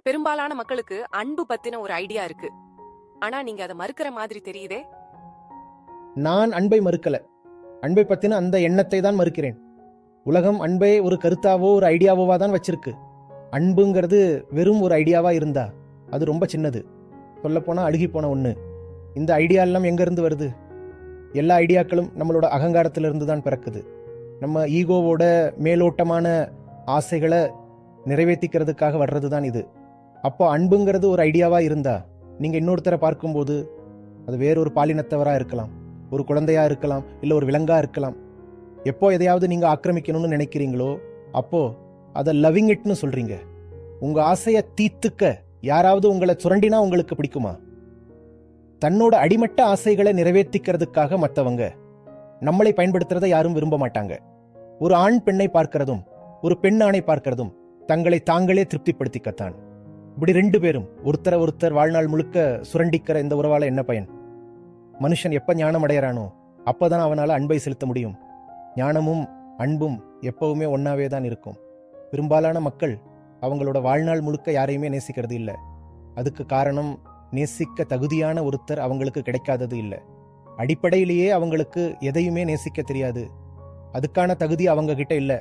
பெரும்பாலான மக்களுக்கு அன்பு பத்தின ஒரு ஐடியா இருக்கு. ஆனா நீங்க அதை மறுக்கிற மாதிரி தெரியுதே. நான் அன்பை மறுக்கல. அன்பை பத்தின அந்த எண்ணத்தை தான் மறுக்கிறேன். உலகம் அன்பை ஒரு கருத்தாவோ ஒரு ஐடியாவோவா தான் வச்சிருக்கு. அன்புங்கிறது வெறும் ஒரு ஐடியாவா இருந்தா அது ரொம்ப சின்னது, சொல்லப்போனா அழுகி போன ஒண்ணு. இந்த ஐடியா எல்லாம் எங்க இருந்து வருது? எல்லா ஐடியாக்களும் நம்மளோட அகங்காரத்திலிருந்து தான் பிறக்குது. நம்ம ஈகோவோட மேலோட்டமான ஆசைகளை நிறைவேற்றிக்கிறதுக்காக வர்றது தான் இது. அப்போ அன்புங்கிறது ஒரு ஐடியாவா இருந்தா நீங்க இன்னொருத்தரை பார்க்கும்போது அது வேறொரு பாலினத்தவரா இருக்கலாம், ஒரு குழந்தையா இருக்கலாம், இல்ல ஒரு விலங்கா இருக்கலாம். எப்போ எதையாவது நீங்க ஆக்கிரமிக்கணும்னு நினைக்கிறீங்களோ அப்போ அதை லவ்விங் இட்னு சொல்றீங்க. உங்க ஆசையை தீத்துக்க யாராவது உங்களை சுரண்டினா உங்களுக்கு பிடிக்குமா? தன்னோட அடிமட்ட ஆசைகளை நிறைவேற்றிக்கிறதுக்காக மற்றவங்க நம்மளை பயன்படுத்துறத யாரும் விரும்ப மாட்டாங்க. ஒரு ஆண் பெண்ணை பார்க்கிறதும் ஒரு பெண் ஆணை பார்க்கிறதும் தங்களை தாங்களே திருப்திப்படுத்திக்கத்தான். இப்படி ரெண்டு பேரும் ஒருத்தரை ஒருத்தர் வாழ்நாள் முழுக்க சுரண்டிக்கிற இந்த உறவால என்ன பயன்? மனுஷன் எப்ப ஞானம் அடையறானோ அப்பதான் அவனால அன்பை செலுத்த முடியும். ஞானமும் அன்பும் எப்பவுமே ஒன்னாவே தான் இருக்கும். பெரும்பாலான மக்கள் அவங்களோட வாழ்நாள் முழுக்க யாரையுமே நேசிக்கிறது இல்லை. அதுக்கு காரணம் நேசிக்க தகுதியான ஒருத்தர் அவங்களுக்கு கிடைக்காதது இல்லை. அடிப்படையிலேயே அவங்களுக்கு எதையுமே நேசிக்க தெரியாது. அதுக்கான தகுதி அவங்க கிட்ட இல்லை.